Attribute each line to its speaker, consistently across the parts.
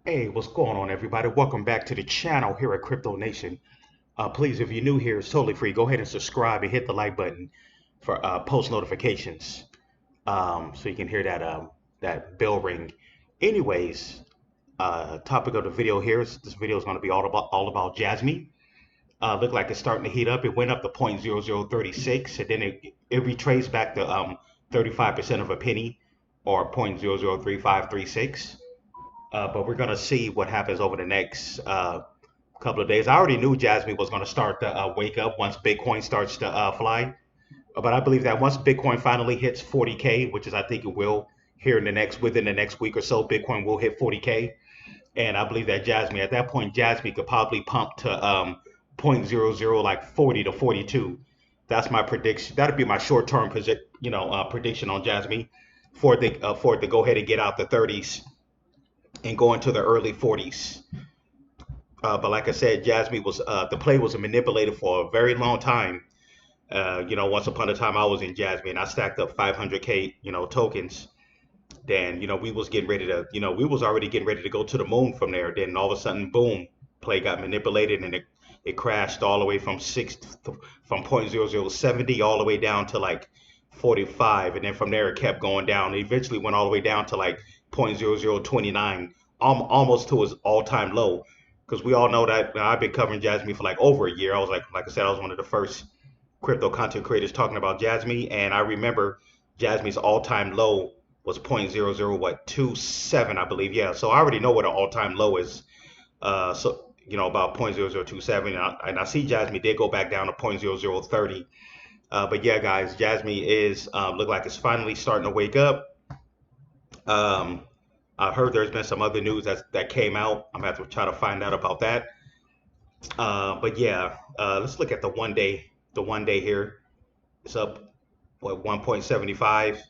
Speaker 1: Hey, what's going on, everybody? Welcome back to the channel here at Crypto Nation. Please, if you're new here, it's totally free. Go ahead and subscribe and hit the like button for post notifications, so you can hear that bell ring. Anyways, topic of the video here is this video is going to be all about Jasmy. Look like it's starting to heat up. It went up to 0.0036, and then it retraced back to 35% of a penny, or 0.003536. But we're gonna see what happens over the next couple of days. I already knew Jasmine was gonna start to wake up once Bitcoin starts to fly. But I believe that once Bitcoin finally hits 40K, which is I think it will here within the next week or so, Bitcoin will hit 40K, and I believe that Jasmine at that point, Jasmine could probably pump to point zero zero like 40 to 42. That's my prediction. That'd be my short term prediction on Jasmine for it to go ahead and get out the 30s and go into the early 40s. But like I said, Jasmine was the play was manipulated for a very long time. Once upon a time I was in Jasmine, I stacked up 500K, tokens. Then, we was getting ready to, we was already getting ready to go to the moon from there. Then all of a sudden, boom, play got manipulated and it crashed all the way from 0.0070 all the way down to like 45, and then from there it kept going down. It eventually went all the way down to like 0.0029, almost to its all-time low. Because we all know that I've been covering Jasmine for like over a year. I was like I said, I was one of the first crypto content creators talking about Jasmine, and I remember Jasmine's all-time low was 0.0027, I believe. Yeah, so I already know what an all-time low is. About 0.0027, and I see Jasmine did go back down to 0.0030. But yeah, guys, Jasmine is look like it's finally starting to wake up. Um, I heard there's been some other news that came out. I'm gonna have to try to find out about that. But yeah, let's look at the one day. The one day here, it's up what 1.75,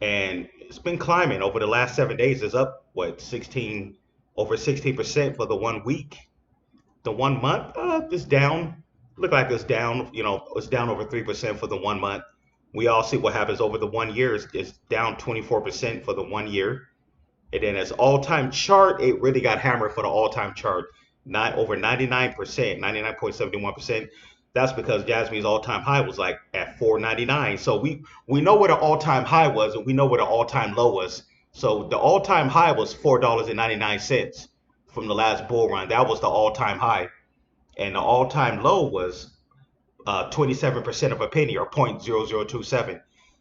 Speaker 1: and it's been climbing over the last 7 days. It's up what 16 over 16% for the 1 week. The 1 month, it's down. Look like it's down. It's down over 3% for the 1 month. We all see what happens over the 1 year. It's down 24% for the 1 year. And then as all-time chart, it really got hammered for the all-time chart. Not over 99%, 99.71%. That's because Jasmine's all-time high was like at 499. So we know what the all-time high was, and we know what the all-time low was. So the all-time high was $4.99 from the last bull run. That was the all-time high, and the all-time low was 27% of a penny, or 0.0027.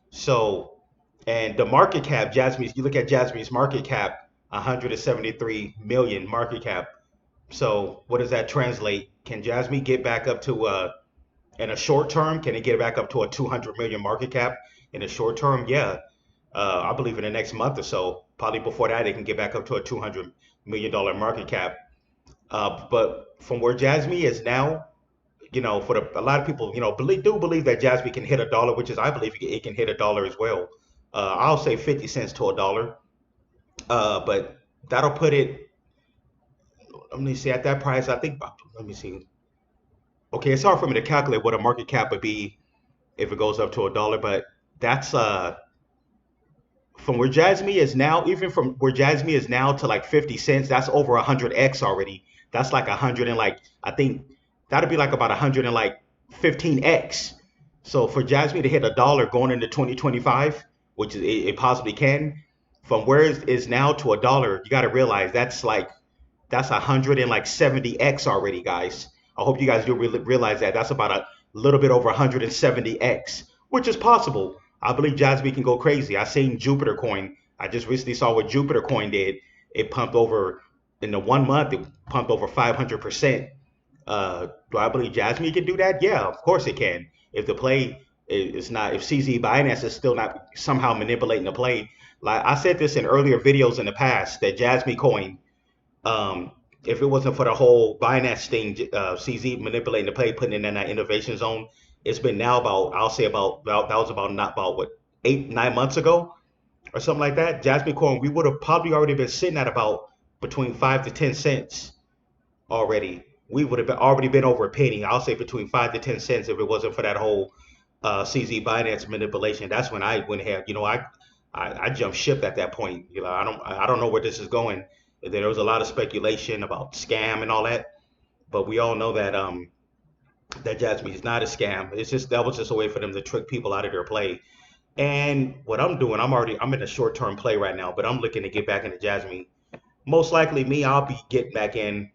Speaker 1: So, and the market cap, you look at Jasmine's market cap, 173 million market cap. So, what does that translate? Can Jasmine get back up to, in a short term, can it get back up to a 200 million market cap in a short term? Yeah. I believe in the next month or so, probably before that, it can get back up to a $200 million market cap. But from where Jasmine is now, a lot of people, believe that Jasmine can hit a dollar, which is I believe it can hit a dollar as well. I'll say 50 cents to a dollar. But that'll put it. Let me see, at that price. I think. Let me see. Okay, it's hard for me to calculate what a market cap would be if it goes up to a dollar, but that's from where Jasmine is now, even from where Jasmine is now to like 50 cents, that's over 100x already. That's like 100 and like, I think that'd be like about 100 and like 15x. So for Jasmine to hit a dollar going into 2025, which it possibly can, from where it is now to a dollar, you got to realize that's 100 and like 70x already, guys. I hope you guys do realize that that's about a little bit over 170x, which is possible. I believe Jasmine can go crazy. I seen Jupiter coin. I just recently saw what Jupiter coin did. It pumped over in the 1 month. It pumped over 500%. Do I believe Jasmine can do that? Yeah, of course it can. If the play is not, if CZ Binance is still not somehow manipulating the play, like I said this in earlier videos in the past, that Jasmine coin, if it wasn't for the whole Binance thing, CZ manipulating the play, putting it in that innovation zone, it's been now about, I'll say about that was about not about what 8 9 months ago or something like that. Jasmine coin, we would have probably already been sitting at about between 5 to 10 cents already. We would have already been over a penny. I'll say between 5 to 10 cents if it wasn't for that whole CZ Binance manipulation. That's when I went ahead. I jumped ship at that point. I don't know where this is going. There was a lot of speculation about scam and all that, but we all know that that Jasmy is not a scam. It's just that was just a way for them to trick people out of their play. And what I'm doing, I'm in a short term play right now, but I'm looking to get back into Jasmy. Most likely, I'll be getting back in.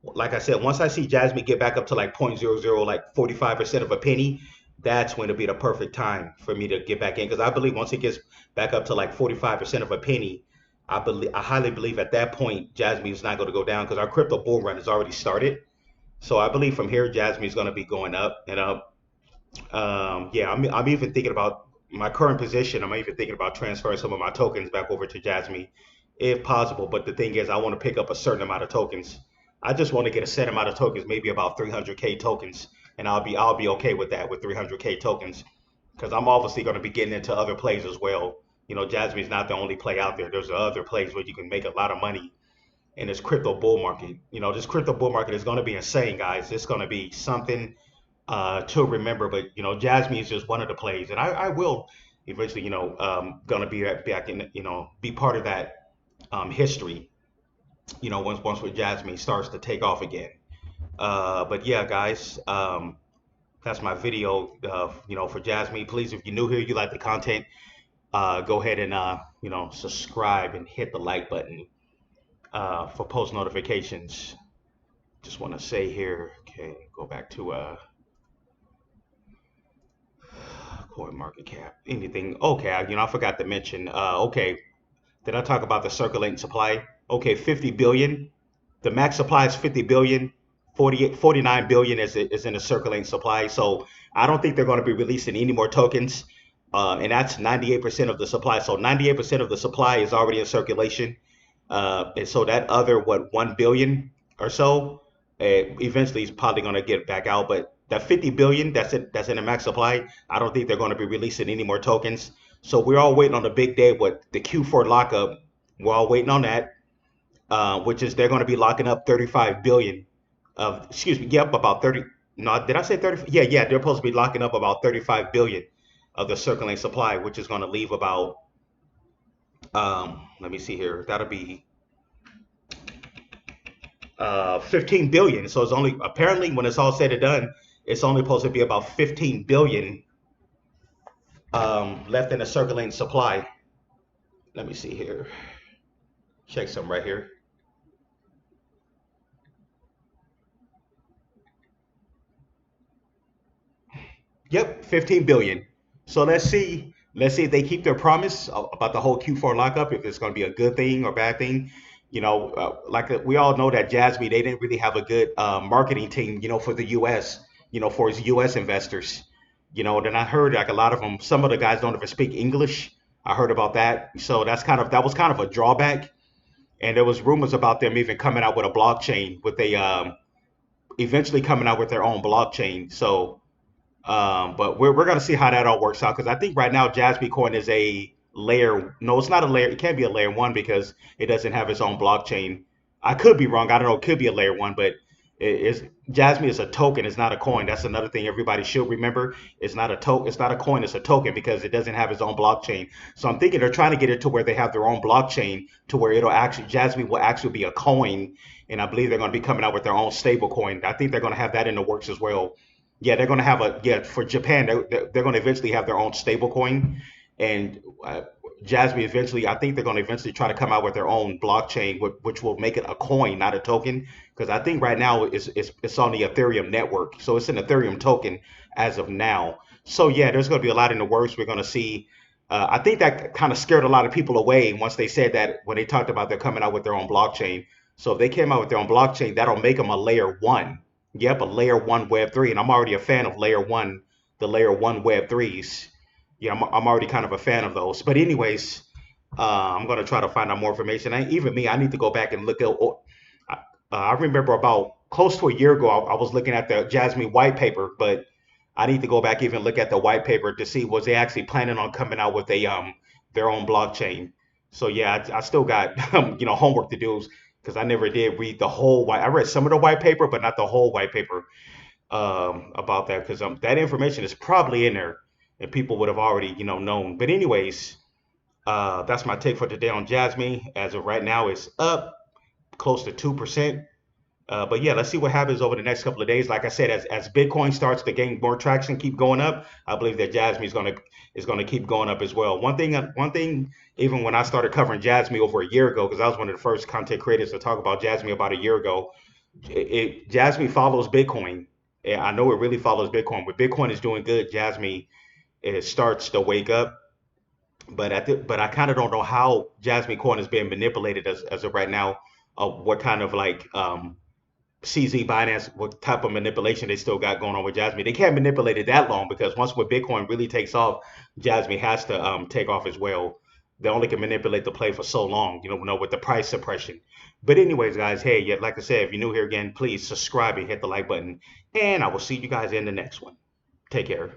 Speaker 1: Like I said, once I see Jasmy get back up to like 0.00, like 45% of a penny, that's when it'll be the perfect time for me to get back in. Because I believe once it gets back up to like 45% of a penny, I highly believe at that point Jasmy is not going to go down because our crypto bull run has already started. So I believe from here Jasmy is going to be going up and up. Yeah, I'm even thinking about my current position. I'm even thinking about transferring some of my tokens back over to Jasmy, if possible. But the thing is, I want to pick up a certain amount of tokens. I just want to get a set amount of tokens, maybe about 300k tokens, and I'll be okay with that with 300k tokens, because I'm obviously going to be getting into other plays as well. Jasmy's not the only play out there. There's other plays where you can make a lot of money in this crypto bull market. This crypto bull market is going to be insane, guys. It's going to be something to remember. But Jasmine is just one of the plays, and I will eventually, gonna be back in, be part of that history. Once with Jasmine starts to take off again. But yeah, guys, that's my video. For Jasmine, please, if you're new here, you like the content, go ahead and subscribe and hit the like button for post notifications. Just want to say here, okay, go back to coin market cap. Anything? Okay, I forgot to mention. Okay, did I talk about the circulating supply? Okay, 50 billion. The max supply is 50 billion. 49 billion is in the circulating supply. So I don't think they're going to be releasing any more tokens. And that's 98% of the supply. So 98% of the supply is already in circulation. And so that other, what, 1 billion or so, eventually is probably going to get back out. But that 50 billion, that's in the max supply. I don't think they're going to be releasing any more tokens. So we're all waiting on the big day, what the Q4 lockup. We're all waiting on that, which is they're going to be locking up 35 billion of, excuse me, yep, about 30. No, did I say 30? Yeah, they're supposed to be locking up about 35 billion of the circulating supply, which is going to leave about, let me see here, that'll be 15 billion. So it's only, apparently when it's all said and done, it's only supposed to be about 15 billion left in the circulating supply. Let me see here. Check some right here. Yep, 15 billion. So let's see if they keep their promise about the whole Q4 lockup, if it's going to be a good thing or bad thing. Like we all know that Jasmy, they didn't really have a good marketing team, for the U.S., for his U.S. investors. Then I heard like a lot of them, some of the guys don't even speak English. I heard about that. So that was kind of a drawback. And there was rumors about them even coming out with a blockchain, with a eventually coming out with their own blockchain. So but we're gonna see how that all works out, because I think right now Jasmy Coin is a layer. No, it's not a layer. It can't be a layer one because it doesn't have its own blockchain. I could be wrong. I don't know. It could be a layer one, but Jasmy is a token. It's not a coin. That's another thing everybody should remember. It's not a token. It's not a coin. It's a token because it doesn't have its own blockchain. So I'm thinking they're trying to get it to where they have their own blockchain, to where it'll actually Jasmy will actually be a coin, and I believe they're going to be coming out with their own stable coin. I think they're going to have that in the works as well. Yeah, they're going to have for Japan. They're going to eventually have their own stable coin, and Jasmy eventually. I think they're going to eventually try to come out with their own blockchain, which will make it a coin, not a token. Because I think right now it's on the Ethereum network, so it's an Ethereum token as of now. So yeah, there's going to be a lot in the works. We're going to see. I think that kind of scared a lot of people away once they said that, when they talked about they're coming out with their own blockchain. So if they came out with their own blockchain, that'll make them a layer one. Yep, a layer one Web three, and I'm already a fan of layer one, the layer one Web threes. Yeah, I'm already kind of a fan of those. But anyways, I'm gonna try to find out more information. Even me, I need to go back and look at. I remember about close to a year ago, I was looking at the Jasmine white paper, but I need to go back even look at the white paper to see was they actually planning on coming out with a their own blockchain. So yeah, I still got homework to do, because I never did read the whole white. I read some of the white paper, but not the whole white paper about that, because that information is probably in there and people would have already known. But anyways, That's my take for today on Jasmy. As of right now, it's up close to 2%. But yeah, let's see what happens over the next couple of days. Like I said, as Bitcoin starts to gain more traction, keep going up, I believe that Jasmy is gonna keep going up as well. One thing, even when I started covering Jasmy over a year ago, because I was one of the first content creators to talk about Jasmy about a year ago, Jasmy follows Bitcoin. Yeah, I know it really follows Bitcoin. When Bitcoin is doing good, Jasmy it starts to wake up. But I kind of don't know how Jasmy coin is being manipulated as of right now. What kind of like CZ Binance, what type of manipulation they still got going on with Jasmy. They can't manipulate it that long because once when Bitcoin really takes off, Jasmy has to take off as well. They only can manipulate the play for so long, with the price suppression. But anyways, guys, hey, yeah, like I said, if you're new here again, please subscribe and hit the like button, and I will see you guys in the next one. Take care.